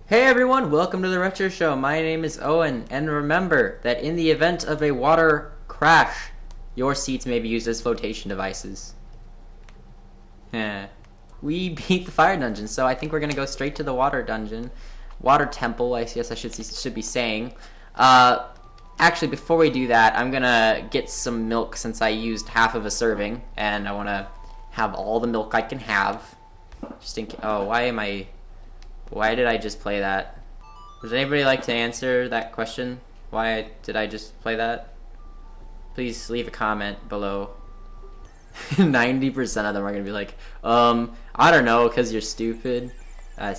Hey everyone, welcome to the Retro Show. My name is Owen, and remember that in the event of a water crash, your seats may be used as flotation devices. We beat the fire dungeon, so I think we're gonna go straight to the water dungeon. Water temple, I guess I should be saying. Actually, before we do that, I'm gonna get some milk since I used half of a serving, and I wanna have all the milk I can have. Just in case. Oh, why did I just play that? Would anybody like to answer that question? Why did I just play that? Please leave a comment below. 90% of them are gonna be like, I don't know, because you're stupid. I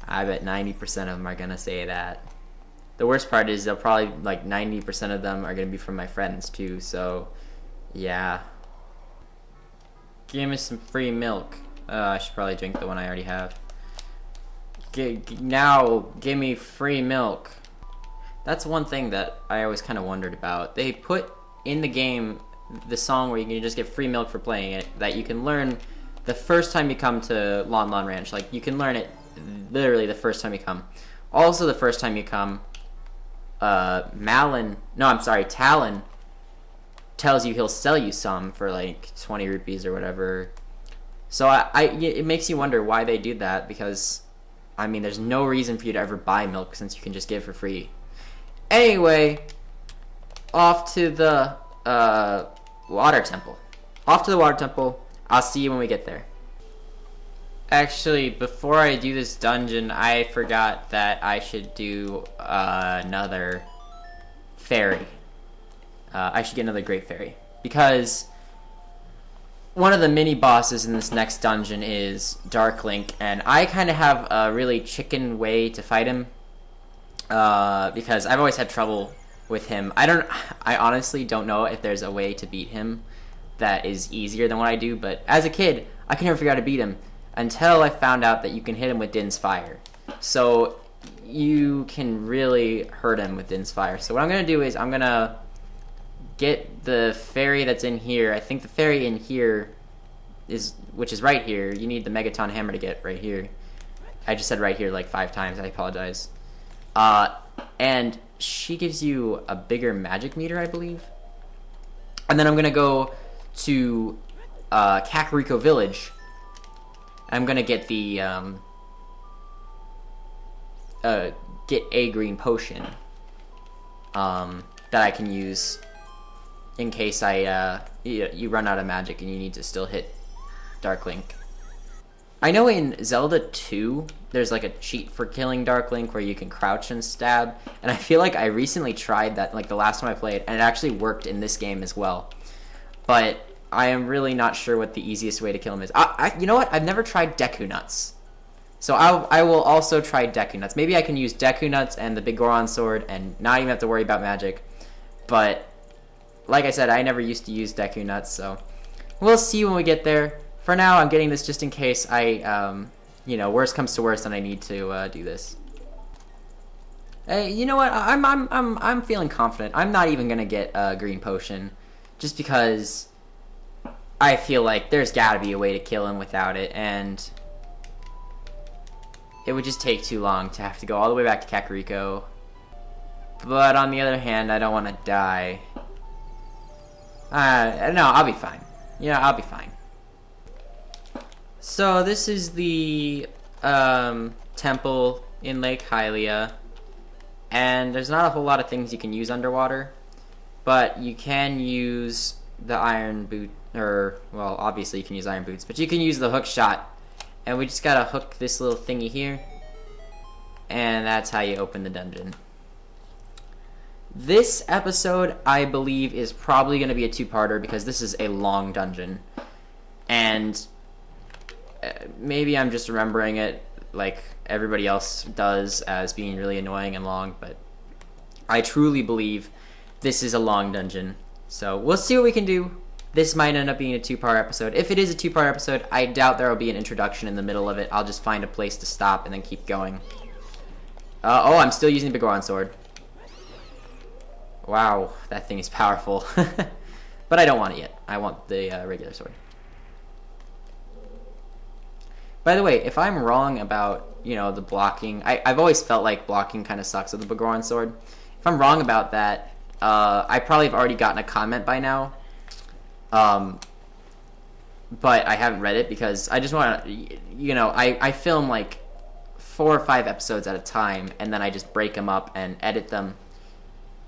bet 90% of them are gonna say that. The worst part is they'll probably, like, 90% of them are gonna be from my friends too, so, yeah. Give me some free milk. I should probably drink the one I already have. Now, give me free milk. That's one thing that I always kind of wondered about. They put in the game the song where you can just get free milk for playing it, that you can learn the first time you come to Lon Lon Ranch. Like, you can learn it literally the first time you come. Also, the first time you come, Talon tells you he'll sell you some for like 20 rupees or whatever. So it makes you wonder why they do that, because I mean, there's no reason for you to ever buy milk since you can just get it for free. Anyway, off to the water temple. Off to the water temple. I'll see you when we get there. Actually, before I do this dungeon, I forgot that I should do another fairy. I should get another great fairy, because one of the mini bosses in this next dungeon is Dark Link, and I kind of have a really chicken way to fight him, because I've always had trouble with him. I honestly don't know if there's a way to beat him that is easier than what I do, but as a kid, I could never figure out how to beat him until I found out that you can hit him with Din's Fire. So you can really hurt him with Din's Fire. So what I'm going to do is I'm going to get the fairy that's in here. I think the fairy in here which is right here. You need the Megaton Hammer to get right here. I just said right here like 5 times. I apologize. And she gives you a bigger magic meter, I believe. And then I'm gonna go to Kakariko Village. I'm gonna get the get a green potion that I can use in case you run out of magic and you need to still hit Dark Link. I know in Zelda 2, there's like a cheat for killing Dark Link where you can crouch and stab, and I feel like I recently tried that, like the last time I played, and it actually worked in this game as well. But I am really not sure what the easiest way to kill him is. You know what? I've never tried Deku Nuts. So I will also try Deku Nuts. Maybe I can use Deku Nuts and the Big Goron Sword and not even have to worry about magic. But like I said, I never used to use Deku Nuts, so we'll see when we get there. For now, I'm getting this just in case worst comes to worst and I need to do this. Hey, you know what? I'm feeling confident. I'm not even gonna get a green potion, just because I feel like there's gotta be a way to kill him without it, and it would just take too long to have to go all the way back to Kakariko. But on the other hand, I don't want to die. No, I'll be fine. Yeah, I'll be fine. So this is the temple in Lake Hylia, and there's not a whole lot of things you can use underwater, but you can use the iron boot, well, obviously you can use iron boots, but you can use the hook shot, and we just gotta hook this little thingy here, and that's how you open the dungeon. This episode, I believe, is probably going to be a 2-parter because this is a long dungeon. And maybe I'm just remembering it like everybody else does as being really annoying and long, but I truly believe this is a long dungeon. So we'll see what we can do. This might end up being a 2-part episode. If it is a 2-part episode, I doubt there will be an introduction in the middle of it. I'll just find a place to stop and then keep going. I'm still using the Big Goron Sword. Wow, that thing is powerful. But I don't want it yet. I want the regular sword. By the way, if I'm wrong about, the blocking, I've always felt like blocking kind of sucks with the Begoran sword. If I'm wrong about that, I probably have already gotten a comment by now. But I haven't read it because I just want to, I film like 4 or 5 episodes at a time, and then I just break them up and edit them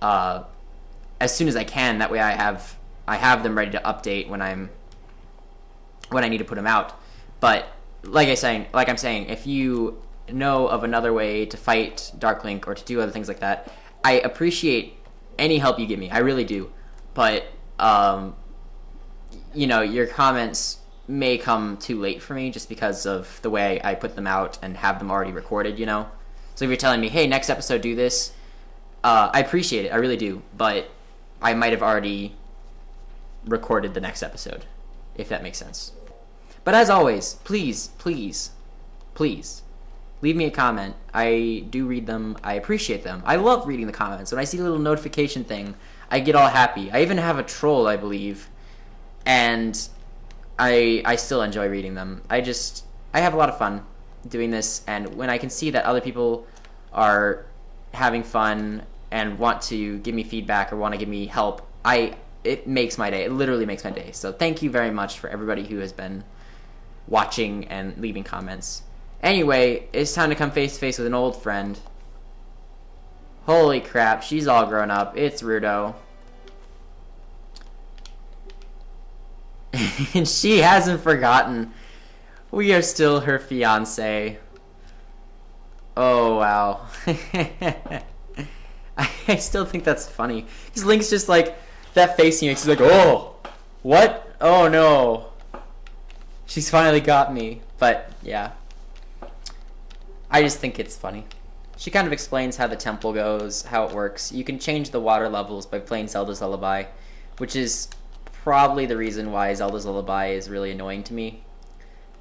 as soon as I can. That way I have them ready to update when I need to put them out. But like I'm saying, if you know of another way to fight Dark Link or to do other things like that, I appreciate any help you give me. I really do. But your comments may come too late for me just because of the way I put them out and have them already recorded, So if you're telling me, hey, next episode do this, I appreciate it. I really do. But I might have already recorded the next episode, if that makes sense. But as always, please, please, please, leave me a comment. I do read them. I appreciate them. I love reading the comments. When I see a little notification thing, I get all happy. I even have a troll, I believe, and I still enjoy reading them. I have a lot of fun doing this, and when I can see that other people are having fun and want to give me feedback or want to give me help, it makes my day. It literally makes my day. So thank you very much for everybody who has been watching and leaving comments. Anyway, it's time to come face to face with an old friend. Holy crap, she's all grown up. It's Rudo. And she hasn't forgotten. We are still her fiancé. Oh, wow. I still think that's funny. Because Link's just like, that face he makes, he's like, oh, what? Oh, no. She's finally got me. But, yeah. I just think it's funny. She kind of explains how the temple goes, how it works. You can change the water levels by playing Zelda's Lullaby, which is probably the reason why Zelda's Lullaby is really annoying to me,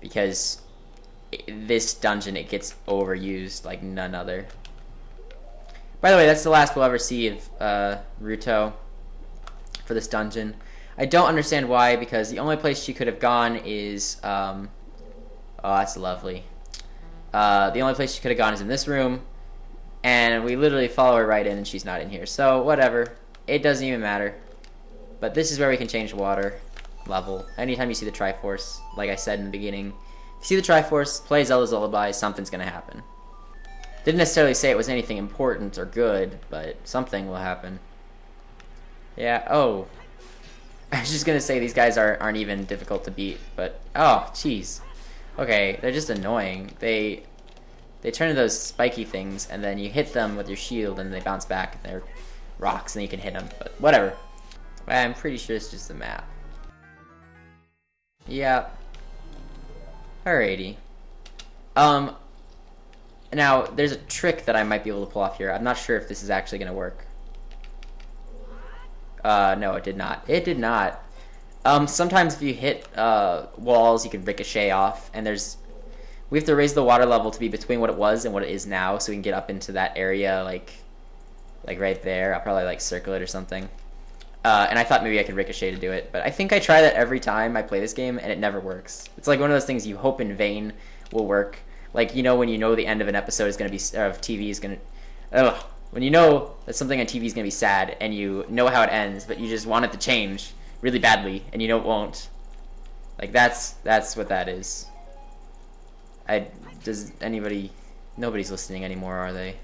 because this dungeon, it gets overused like none other. By the way, that's the last we'll ever see of Ruto for this dungeon. I don't understand why, because the only place she could have gone is oh, that's lovely. The only place she could have gone is in this room, and we literally follow her right in and she's not in here. So whatever, it doesn't even matter. But this is where we can change water level. Anytime you see the Triforce, like I said in the beginning, if you see the Triforce, play Zelda's Lullaby, something's gonna happen. Didn't necessarily say it was anything important or good, but something will happen. Yeah, oh. I was just gonna say these guys aren't even difficult to beat, but oh, jeez. Okay, they're just annoying. They turn into those spiky things, and then you hit them with your shield, and they bounce back, and they're rocks, and you can hit them, but whatever. I'm pretty sure it's just a map. Yeah. Alrighty. Now, there's a trick that I might be able to pull off here. I'm not sure if this is actually gonna work. No, it did not. It did not. Sometimes if you hit walls, you can ricochet off, and we have to raise the water level to be between what it was and what it is now, so we can get up into that area, like right there. I'll probably circle it or something. And I thought maybe I could ricochet to do it, but I think I try that every time I play this game, and it never works. It's like one of those things you hope in vain will work. Like, when you know the end of an episode is going to be, of TV is going to, when you know that something on TV is going to be sad, and you know how it ends, but you just want it to change really badly, and you know it won't. Like, that's what that is. Nobody's listening anymore, are they?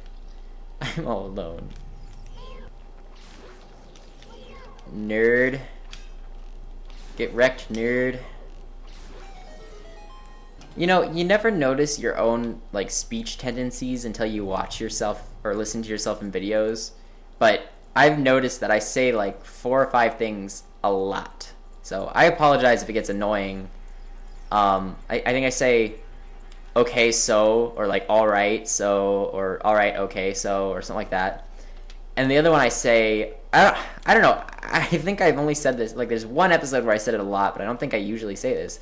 I'm all alone. Nerd. Get wrecked, nerd. You never notice your own, speech tendencies until you watch yourself or listen to yourself in videos. But I've noticed that I say, 4 or 5 things a lot. So I apologize if it gets annoying. I think I say, okay, so, or, alright, so, or alright, okay, so, or something like that. And the other one I say, I don't know. I think I've only said this, there's one episode where I said it a lot, but I don't think I usually say this.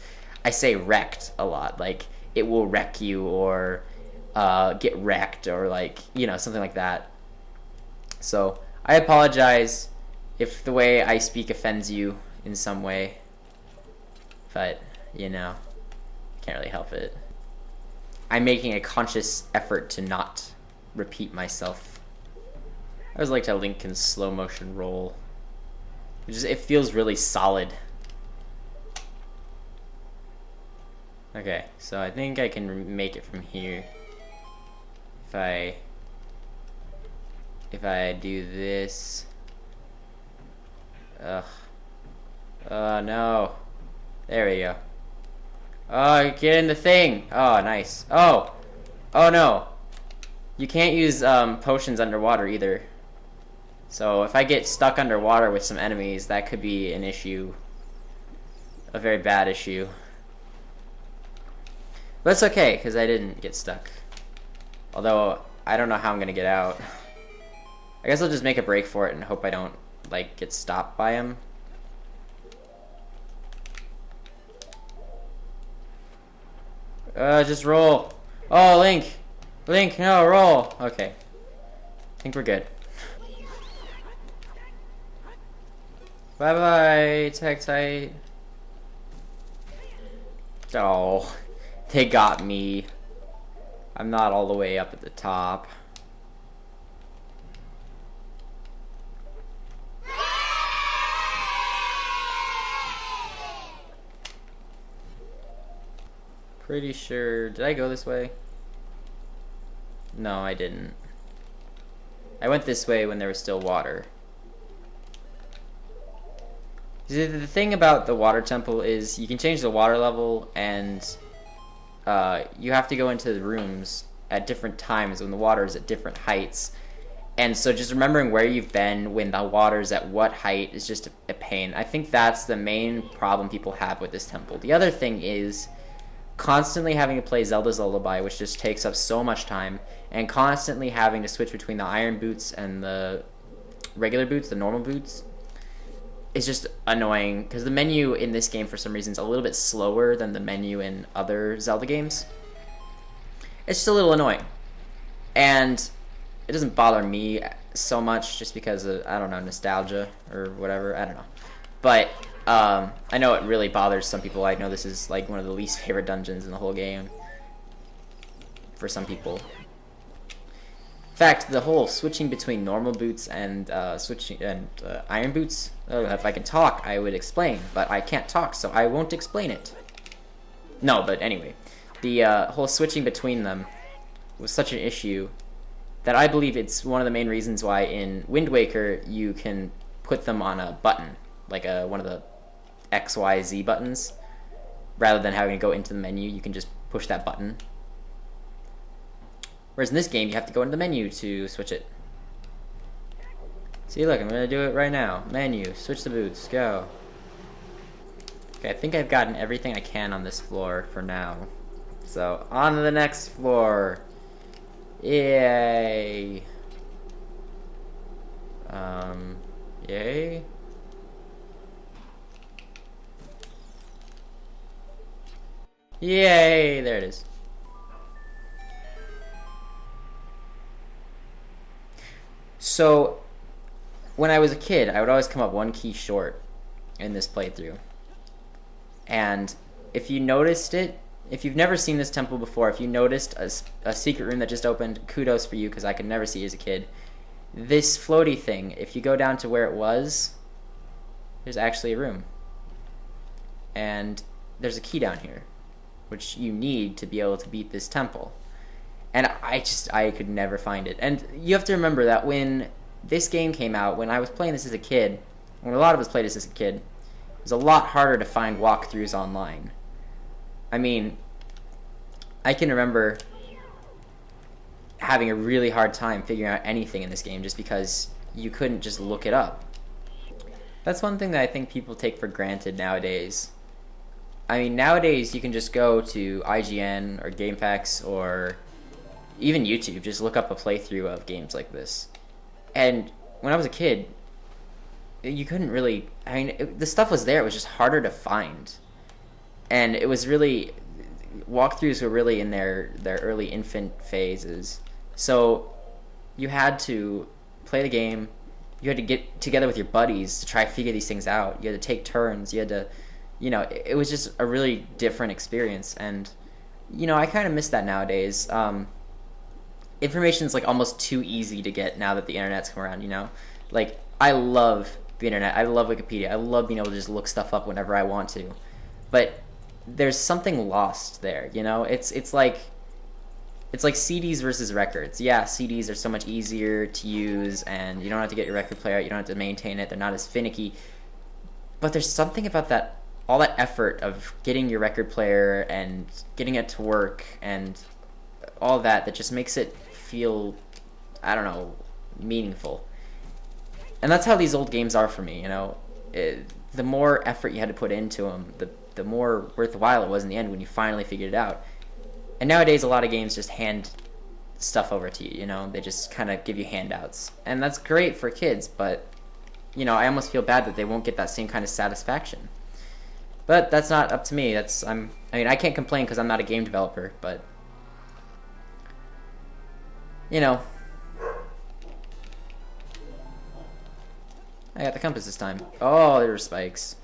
I say wrecked a lot, it will wreck you, or get wrecked, or something like that. So I apologize if the way I speak offends you in some way, but can't really help it. I'm making a conscious effort to not repeat myself. I always liked how Link can slow motion roll. It feels really solid. Okay, so I think I can make it from here. If I do this. Ugh. Oh no. There we go. Oh, get in the thing. Oh, nice. Oh. Oh no. You can't use potions underwater either. So if I get stuck underwater with some enemies, that could be an issue. A very bad issue. But it's okay, because I didn't get stuck. Although, I don't know how I'm going to get out. I guess I'll just make a break for it and hope I don't, like, get stopped by him. Just roll. Oh, Link! Link, no, roll! Okay. I think we're good. Bye-bye, Tektite. Oh, they got me. I'm not all the way up at the top. Pretty sure... Did I go this way? No, I didn't. I went this way when there was still water. The thing about the water temple is you can change the water level, and you have to go into the rooms at different times when the water is at different heights. And so just remembering where you've been when the water's at what height is just a pain. I think that's the main problem people have with this temple. The other thing is constantly having to play Zelda's Lullaby, which just takes up so much time, and constantly having to switch between the iron boots and the regular boots, the normal boots. It's just annoying because the menu in this game for some reason is a little bit slower than the menu in other Zelda games. It's just a little annoying, and it doesn't bother me so much just because of, I don't know, nostalgia or whatever. I don't know, but I know it really bothers some people. I know this is like one of the least favorite dungeons in the whole game for some people. In fact, the whole switching between normal boots and iron boots, if I could talk, I would explain, but I can't talk, so I won't explain it. No, but anyway, the whole switching between them was such an issue that I believe it's one of the main reasons why in Wind Waker you can put them on a button, like one of the X, Y, Z buttons, rather than having to go into the menu. You can just push that button. Whereas in this game, you have to go into the menu to switch it. See, look, I'm going to do it right now. Menu, switch the boots, go. Okay, I think I've gotten everything I can on this floor for now. So, on to the next floor. Yay. Yay. Yay, there it is. So, when I was a kid, I would always come up one key short in this playthrough. And if you noticed it, if you've never seen this temple before, if you noticed a secret room that just opened, kudos for you, because I could never see it as a kid. This floaty thing, if you go down to where it was, there's actually a room. And there's a key down here, which you need to be able to beat this temple. And I could never find it. And you have to remember that when this game came out, when I was playing this as a kid, when a lot of us played this as a kid, it was a lot harder to find walkthroughs online. I mean, I can remember having a really hard time figuring out anything in this game just because you couldn't just look it up. That's one thing that I think people take for granted nowadays. I mean, nowadays you can just go to IGN or GameFAQs or even YouTube, just look up a playthrough of games like this. And when I was a kid, you couldn't really, I mean, the stuff was there, it was just harder to find. And it was really, walkthroughs were really in their early infant phases. So you had to play the game, you had to get together with your buddies to try to figure these things out. You had to take turns, you had to, you know, it was just a really different experience. And you know, I kind of miss that nowadays. Information's like almost too easy to get now that the internet's come around, you know? Like, I love the internet. I love Wikipedia. I love being able to just look stuff up whenever I want to. But there's something lost there, you know? It's like CDs versus records. Yeah, CDs are so much easier to use, and you don't have to get your record player out. You don't have to maintain it. They're not as finicky. But there's something about that, all that effort of getting your record player and getting it to work and all that just makes it feel, I don't know, meaningful. And that's how these old games are for me, you know. The more effort you had to put into them, the more worthwhile it was in the end when you finally figured it out. And nowadays, a lot of games just hand stuff over to you, you know. They just kind of give you handouts. And that's great for kids, but, you know, I almost feel bad that they won't get that same kind of satisfaction. But that's not up to me. I mean, I can't complain because I'm not a game developer, but, you know, I got the compass this time. Oh, there were spikes.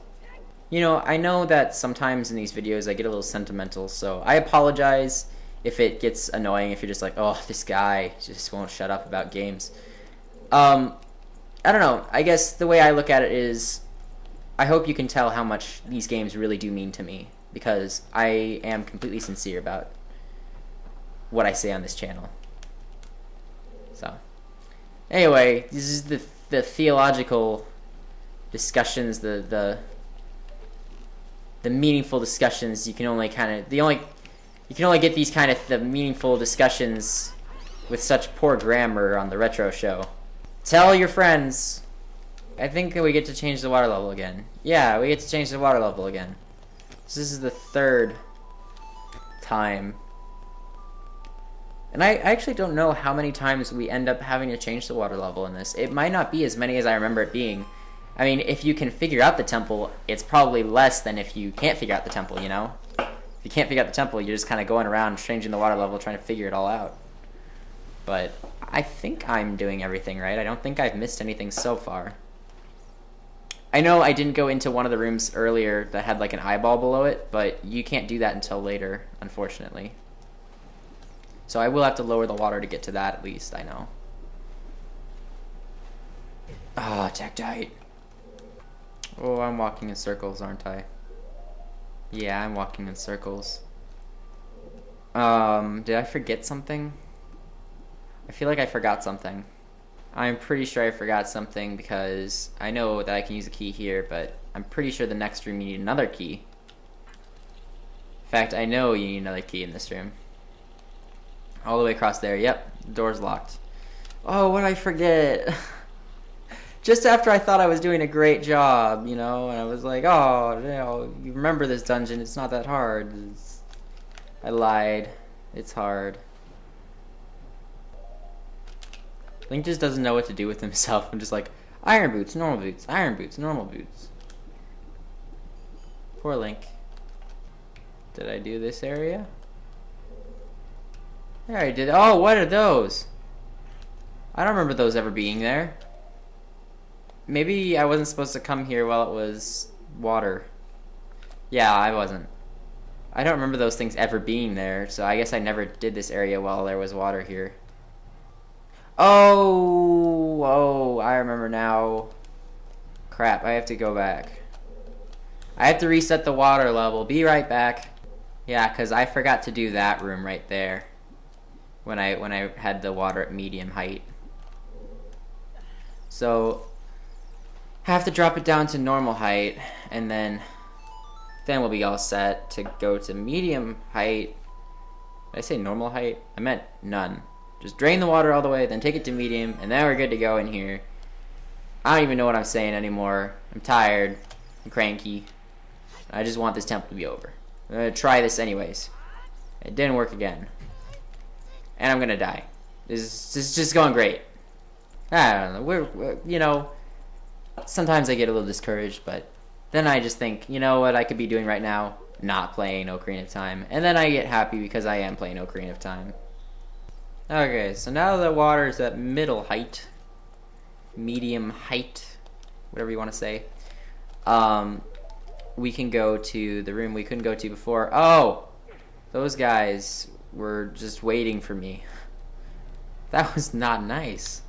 You know, I know that sometimes in these videos I get a little sentimental, so I apologize if it gets annoying, if you're just like, oh, this guy just won't shut up about games. I don't know. I guess the way I look at it is, I hope you can tell how much these games really do mean to me, because I am completely sincere about what I say on this channel. So, anyway, this is the theological discussions, the meaningful discussions. You can only get these kind of the meaningful discussions with such poor grammar on the Retro Show. Tell your friends. I think we get to change the water level again. Yeah, we get to change the water level again. So this is the third time. And I actually don't know how many times we end up having to change the water level in this. It might not be as many as I remember it being. I mean, if you can figure out the temple, it's probably less than if you can't figure out the temple, you know? If you can't figure out the temple, you're just kind of going around changing the water level, trying to figure it all out. But I think I'm doing everything right. I don't think I've missed anything so far. I know I didn't go into one of the rooms earlier that had like an eyeball below it, but you can't do that until later, unfortunately. So I will have to lower the water to get to that, at least, I know. Ah, Tectite. Oh, I'm walking in circles, aren't I? Yeah, I'm walking in circles. Did I forget something? I feel like I forgot something. I'm pretty sure I forgot something because I know that I can use a key here, but I'm pretty sure the next room you need another key. In fact, I know you need another key in this room. All the way across there. Yep, the door's locked. Oh, what did I forget? Just after I thought I was doing a great job, you know, and I was like, oh, you know, you remember this dungeon, it's not that hard. I lied. It's hard. Link just doesn't know what to do with himself. I'm just like, iron boots, normal boots, iron boots, normal boots. Poor Link. Did I do this area? Yeah, I did. Oh, what are those? I don't remember those ever being there. Maybe I wasn't supposed to come here while it was water. Yeah, I wasn't. I don't remember those things ever being there, so I guess I never did this area while there was water here. Oh, I remember now. Crap, I have to go back. I have to reset the water level. Be right back. Yeah, because I forgot to do that room right there when I had the water at medium height. So, have to drop it down to normal height, and then we'll be all set to go to medium height. Did I say normal height? I meant none. Just drain the water all the way, then take it to medium, and then we're good to go in here. I don't even know what I'm saying anymore. I'm tired. I'm cranky. I just want this temple to be over. I'm going to try this anyways. It didn't work again. And I'm going to die. This is just going great. I don't know. We're, you know, sometimes I get a little discouraged, but then I just think, you know what I could be doing right now? Not playing Ocarina of Time. And then I get happy because I am playing Ocarina of Time. Okay, so now the water is at middle height, medium height, whatever you want to say. We can go to the room we couldn't go to before. Oh, Those guys were just waiting for me. That was not nice.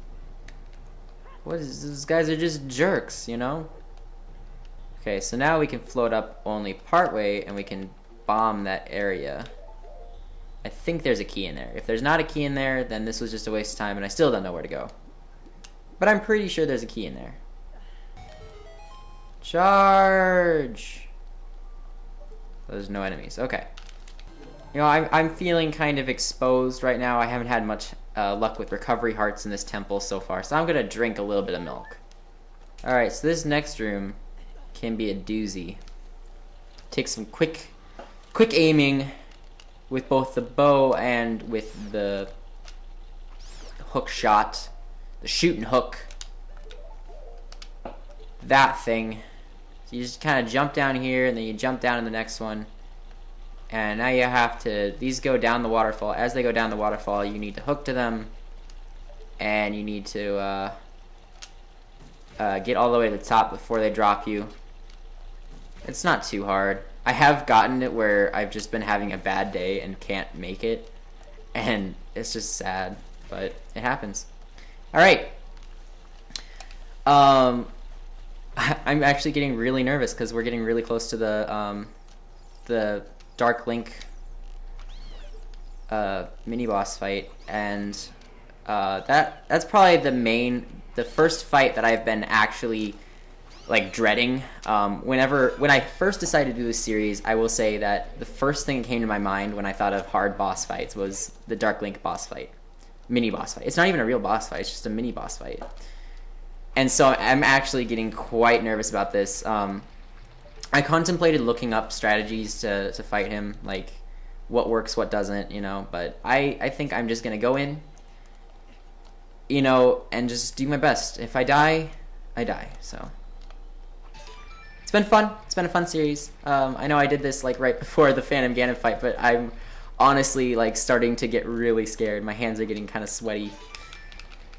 What is, those guys are just jerks, you know? Okay, so now we can float up only partway and we can bomb that area. I think there's a key in there. If there's not a key in there, then this was just a waste of time and I still don't know where to go. But I'm pretty sure there's a key in there. Charge! There's no enemies. Okay. You know, I'm feeling kind of exposed right now. I haven't had much luck with recovery hearts in this temple so far, so I'm gonna drink a little bit of milk. Alright, so this next room can be a doozy. Take some quick aiming with both the bow and with the hook shot. The shooting hook. That thing. So you just kind of jump down here and then you jump down in the next one. And now you have to, these go down the waterfall. As they go down the waterfall, you need to hook to them. And you need to get all the way to the top before they drop you. It's not too hard. I have gotten it where I've just been having a bad day and can't make it. And it's just sad, but it happens. Alright. I'm actually getting really nervous because we're getting really close to the Dark Link mini boss fight, and that's probably the first fight that I've been actually like dreading. When I first decided to do this series, I will say that the first thing that came to my mind when I thought of hard boss fights was the Dark Link boss fight, mini boss fight. It's not even a real boss fight; it's just a mini boss fight. And so I'm actually getting quite nervous about this. I contemplated looking up strategies to fight him, like what works, what doesn't, you know, but I think I'm just going to go in, you know, and just do my best. If I die, I die, so. It's been fun. It's been a fun series. I know I did this like right before the Phantom Ganon fight, but I'm honestly like starting to get really scared. My hands are getting kind of sweaty.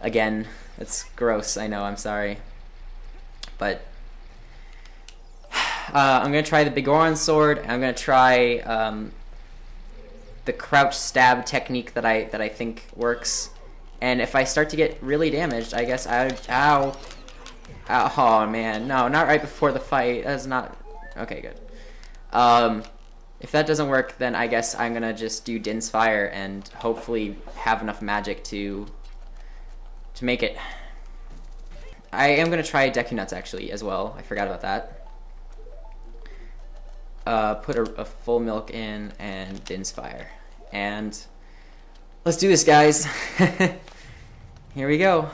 Again, it's gross, I know, I'm sorry. But I'm going to try the Bigoron sword. I'm going to try the crouch stab technique that I think works. And if I start to get really damaged, I guess ow. Oh man, no, not right before the fight. That's not okay, good. If that doesn't work, then I guess I'm going to just do Din's Fire and hopefully have enough magic to make it. I am going to try Deku Nuts actually as well. I forgot about that. Put a full milk in and Din's Fire. And let's do this, guys. Here we go.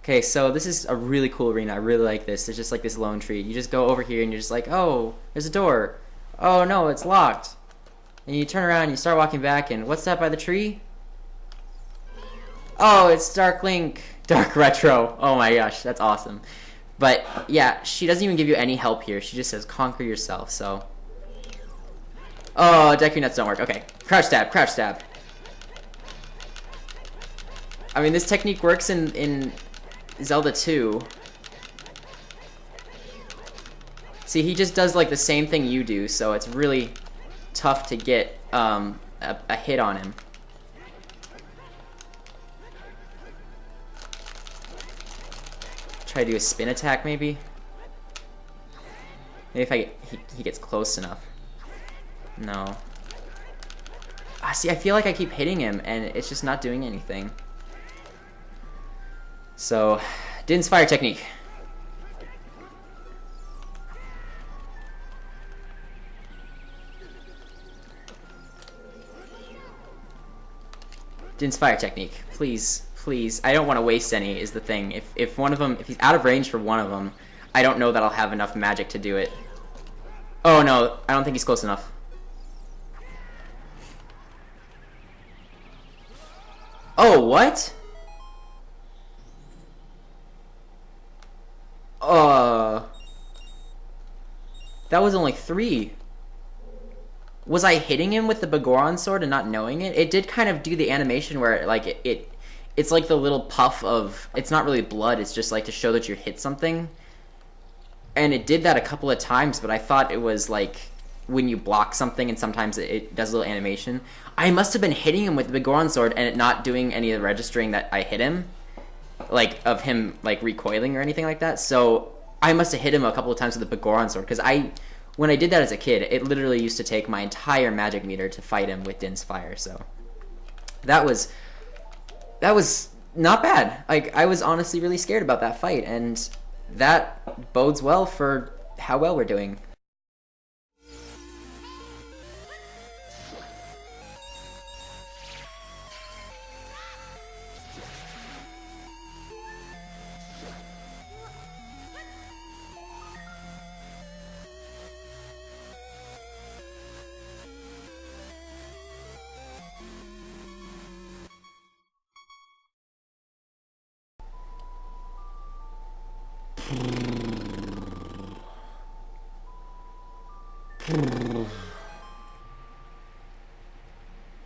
Okay, so this is a really cool arena. I really like this. There's just like this lone tree. You just go over here and you're just like, oh, there's a door. Oh no, it's locked. And you turn around and you start walking back and what's that by the tree? Oh, it's Dark Link. Dark Retro. Oh my gosh, that's awesome. But yeah, she doesn't even give you any help here. She just says conquer yourself, so. Oh, Deku Nuts don't work. Okay, crouch stab, crouch stab. I mean, this technique works in Zelda 2. See, he just does like the same thing you do, so it's really tough to get a hit on him. Try to do a spin attack, maybe? Maybe if he gets close enough. No. See, I feel like I keep hitting him, and it's just not doing anything. So, Din's Fire technique. Din's Fire technique. Please, please. I don't want to waste any, is the thing. If one of them, if he's out of range for one of them, I don't know that I'll have enough magic to do it. Oh no, I don't think he's close enough. Oh, what? That was only 3. Was I hitting him with the Bigoron sword and not knowing it? It did kind of do the animation where like it's like the little puff of, it's not really blood, it's just like to show that you hit something. And it did that a couple of times, but I thought it was like when you block something and sometimes it does a little animation. I must have been hitting him with the Goron sword and it not doing any of the registering that I hit him, like of him like recoiling or anything like that. So I must have hit him a couple of times with the Goron sword, because when I did that as a kid, it literally used to take my entire magic meter to fight him with Din's Fire. So that was not bad. Like, I was honestly really scared about that fight, and that bodes well for how well we're doing.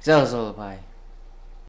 Zelda Lullaby.